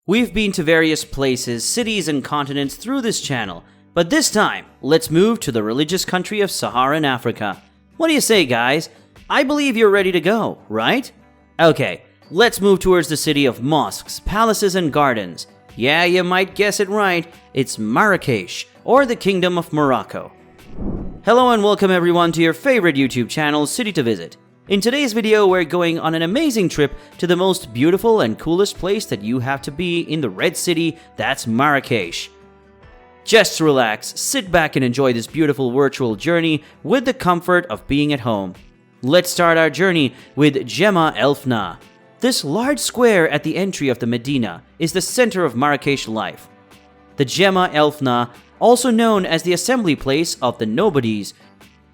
We've been to various places, cities, and continents through this channel, but this time, let's move to the religious country of Saharan Africa. What do you say, guys? I believe you're ready to go, right? Okay, let's move towards the city of mosques, palaces, and gardens. Yeah, you might guess it right, it's Marrakesh, or the Kingdom of Morocco. Hello and welcome everyone to your favorite YouTube channel, City to Visit. In today's video, we're going on an amazing trip to the most beautiful and coolest place that you have to be in the Red City, that's Marrakesh. Just relax, sit back and enjoy this beautiful virtual journey with the comfort of being at home. Let's start our journey with Jema El Fna. This large square at the entry of the Medina is the center of Marrakesh life. The Jema El Fna, also known as the assembly place of the nobodies,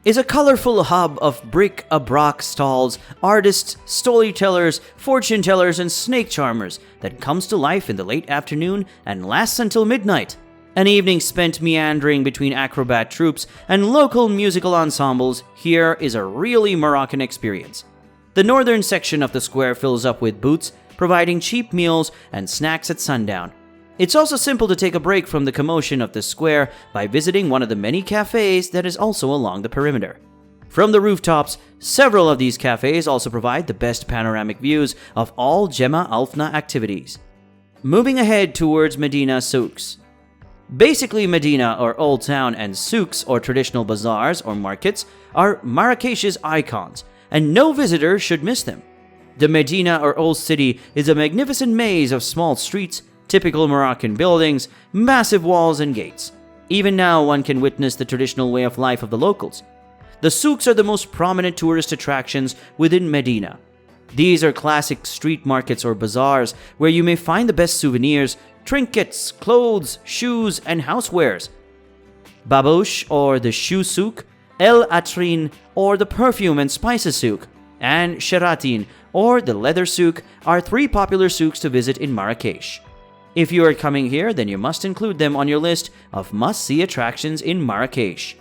is a colorful hub of bric-a-brac stalls, artists, storytellers, fortune tellers, and snake charmers that comes to life in the late afternoon and lasts until midnight. An evening spent meandering between acrobat troupes and local musical ensembles here is a really Moroccan experience. The northern section of the square fills up with booths, providing cheap meals and snacks at sundown. It's also simple to take a break from the commotion of the square by visiting one of the many cafes that is also along the perimeter. From the rooftops, several of these cafes also provide the best panoramic views of all Jema El Fna activities. Moving ahead towards Medina souks. Basically, Medina or Old Town and souks or traditional bazaars or markets are Marrakesh's icons, and no visitor should miss them. The Medina or Old City is a magnificent maze of small streets, typical Moroccan buildings, massive walls and gates. Even now, one can witness the traditional way of life of the locals. The souks are the most prominent tourist attractions within Medina. These are classic street markets or bazaars where you may find the best souvenirs, trinkets, clothes, shoes, and housewares. Babouche or the shoe souk, El Atrin or the perfume and spices souk, and Sheratin or the leather souk are three popular souks to visit in Marrakesh. If you are coming here, then you must include them on your list of must-see attractions in Marrakesh.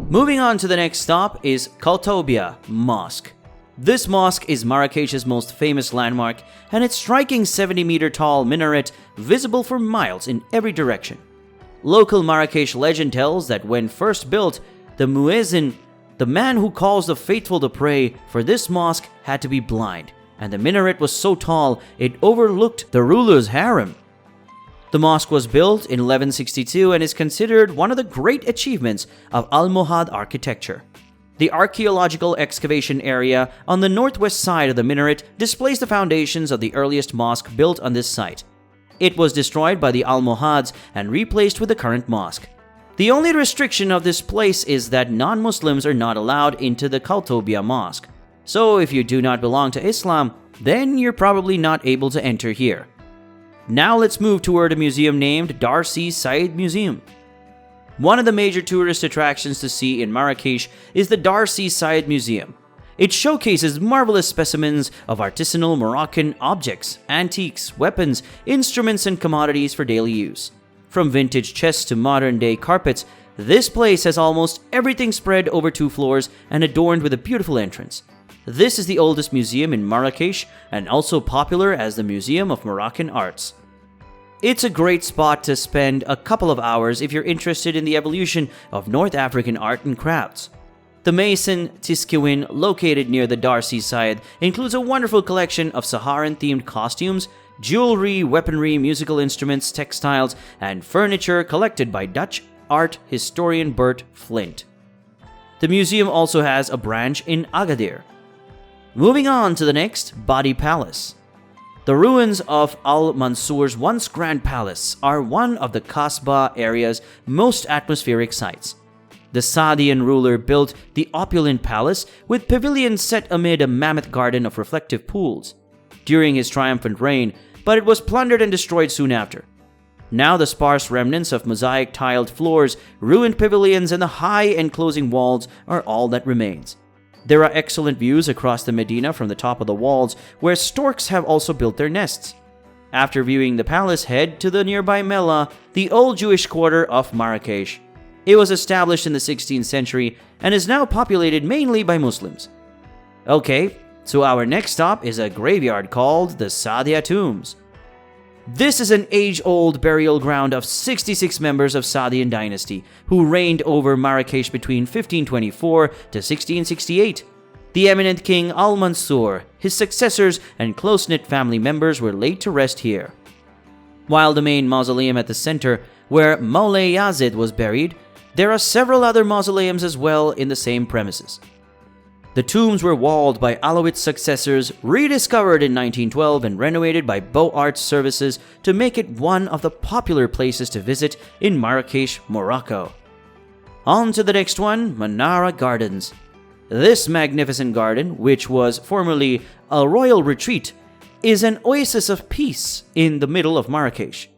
Moving on to the next stop is Kaltobia Mosque. This mosque is Marrakesh's most famous landmark, and its striking 70-meter-tall minaret visible for miles in every direction. Local Marrakesh legend tells that when first built, the muezzin, the man who calls the faithful to pray for this mosque, had to be blind, and the minaret was so tall it overlooked the ruler's harem. The mosque was built in 1162 and is considered one of the great achievements of Almohad architecture. The archaeological excavation area on the northwest side of the minaret displays the foundations of the earliest mosque built on this site. It was destroyed by the Almohads and replaced with the current mosque. The only restriction of this place is that non-Muslims are not allowed into the Kaltobia Mosque. So if you do not belong to Islam, then you're probably not able to enter here. Now let's move toward a museum named Darcy Said Museum. One of the major tourist attractions to see in Marrakesh is the Darcy Said Museum. It showcases marvelous specimens of artisanal Moroccan objects, antiques, weapons, instruments, and commodities for daily use. From vintage chests to modern-day carpets, this place has almost everything spread over 2 floors and adorned with a beautiful entrance. This is the oldest museum in Marrakesh and also popular as the Museum of Moroccan Arts. It's a great spot to spend a couple of hours if you're interested in the evolution of North African art and crafts. The Maison Tiskewin, located near the Darcy Said, includes a wonderful collection of Saharan-themed costumes, jewelry, weaponry, musical instruments, textiles, and furniture collected by Dutch art historian Bert Flint. The museum also has a branch in Agadir. Moving on to the next, Badi Palace. The ruins of Al-Mansur's once grand palace are one of the Kasbah area's most atmospheric sites. The Saadian ruler built the opulent palace with pavilions set amid a mammoth garden of reflective pools during his triumphant reign, but it was plundered and destroyed soon after. Now the sparse remnants of mosaic-tiled floors, ruined pavilions, and the high enclosing walls are all that remains. There are excellent views across the Medina from the top of the walls, where storks have also built their nests. After viewing the palace, head to the nearby Mellah, the old Jewish quarter of Marrakesh. It was established in the 16th century and is now populated mainly by Muslims. Okay, so our next stop is a graveyard called the Saadia Tombs. This is an age-old burial ground of 66 members of Saadian dynasty who reigned over Marrakesh between 1524 to 1668. The eminent King Al-Mansur, his successors, and close-knit family members were laid to rest here. While the main mausoleum at the center, where Moulay Yazid was buried, there are several other mausoleums as well in the same premises. The tombs were walled by Alawite successors, rediscovered in 1912 and renovated by Beaux Arts Services to make it one of the popular places to visit in Marrakesh, Morocco. On to the next one, Manara Gardens. This magnificent garden, which was formerly a royal retreat, is an oasis of peace in the middle of Marrakesh.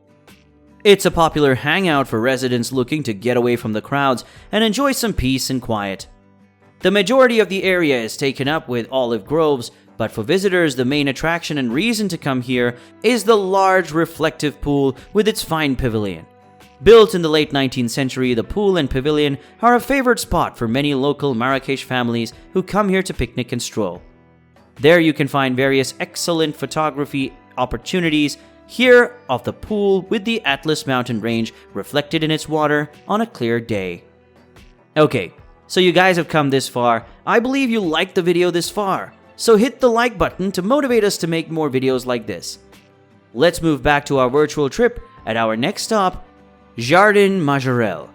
It's a popular hangout for residents looking to get away from the crowds and enjoy some peace and quiet. The majority of the area is taken up with olive groves, but for visitors, the main attraction and reason to come here is the large reflective pool with its fine pavilion. Built in the late 19th century, the pool and pavilion are a favorite spot for many local Marrakesh families who come here to picnic and stroll. There you can find various excellent photography opportunities here of the pool with the Atlas mountain range reflected in its water on a clear day. Okay. So you guys have come this far. I believe you liked the video this far. So hit the like button to motivate us to make more videos like this. Let's move back to our virtual trip at our next stop, Jardin Majorelle.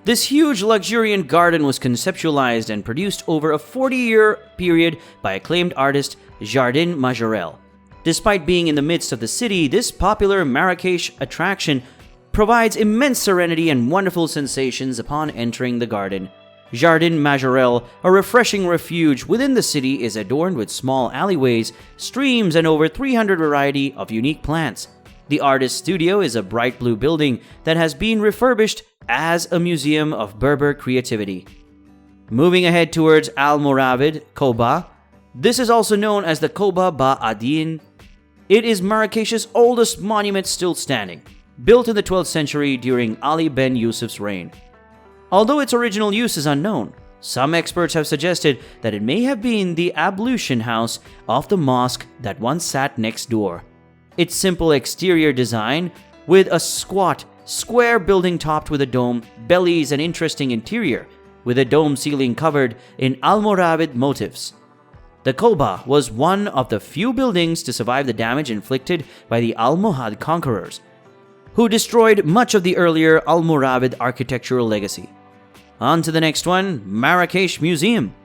This huge luxuriant garden was conceptualized and produced over a 40-year period by acclaimed artist Jardin Majorelle. Despite being in the midst of the city, this popular Marrakesh attraction provides immense serenity and wonderful sensations upon entering the garden. Jardin Majorelle, a refreshing refuge within the city, is adorned with small alleyways, streams, and over 300 variety of unique plants. The artist's studio is a bright blue building that has been refurbished as a museum of Berber creativity. Moving ahead towards Al Moravid Koba, this is also known as the Koba Ba Adin. It is Marrakesh's oldest monument still standing, built in the 12th century during Ali ben Yusuf's reign. Although its original use is unknown, some experts have suggested that it may have been the ablution house of the mosque that once sat next door. Its simple exterior design, with a squat, square building topped with a dome, bellies an interesting interior, with a dome ceiling covered in Almoravid motifs. The Koba was one of the few buildings to survive the damage inflicted by the Almohad conquerors, who destroyed much of the earlier Almoravid architectural legacy. On to the next one, Marrakesh Museum.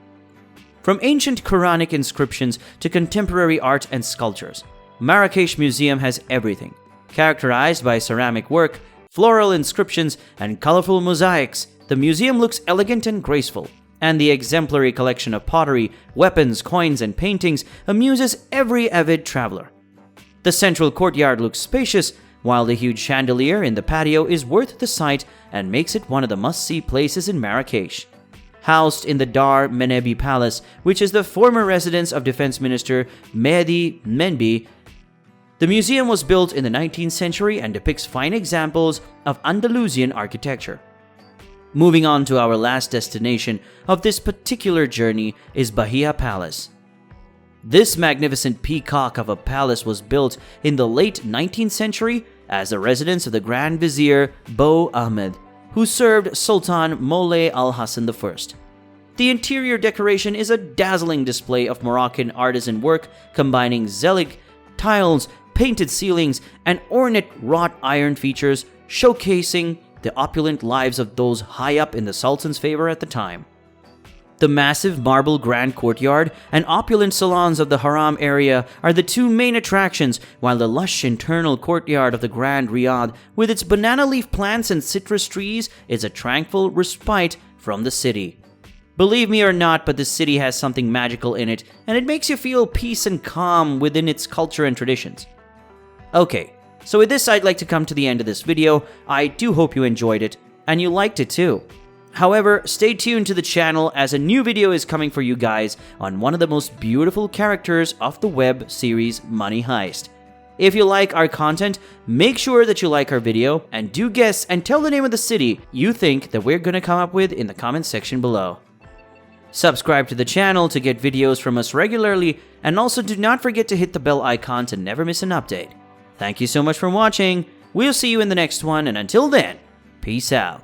From ancient Quranic inscriptions to contemporary art and sculptures, Marrakesh Museum has everything. Characterized by ceramic work, floral inscriptions, and colorful mosaics, the museum looks elegant and graceful, and the exemplary collection of pottery, weapons, coins, and paintings amuses every avid traveler. The central courtyard looks spacious, while the huge chandelier in the patio is worth the sight and makes it one of the must-see places in Marrakesh. Housed in the Dar Menebi Palace, which is the former residence of Defense Minister Mehdi Menbi, the museum was built in the 19th century and depicts fine examples of Andalusian architecture. Moving on to our last destination of this particular journey is Bahia Palace. This magnificent peacock of a palace was built in the late 19th century as the residence of the Grand Vizier Beau Ahmed, who served Sultan Moulay Al-Hassan I. The interior decoration is a dazzling display of Moroccan artisan work combining zelig tiles, painted ceilings, and ornate wrought iron features, showcasing the opulent lives of those high up in the Sultan's favor at the time. The massive marble grand courtyard and opulent salons of the Haram area are the two main attractions, while the lush internal courtyard of the Grand Riyadh, with its banana leaf plants and citrus trees, is a tranquil respite from the city. Believe me or not, but the city has something magical in it, and it makes you feel peace and calm within its culture and traditions. Okay, so with this I'd like to come to the end of this video. I do hope you enjoyed it, and you liked it too. However, stay tuned to the channel as a new video is coming for you guys on one of the most beautiful characters of the web series Money Heist. If you like our content, make sure that you like our video and do guess and tell the name of the city you think that we're gonna come up with in the comment section below. Subscribe to the channel to get videos from us regularly, and also do not forget to hit the bell icon to never miss an update. Thank you so much for watching. We'll see you in the next one, and until then, peace out.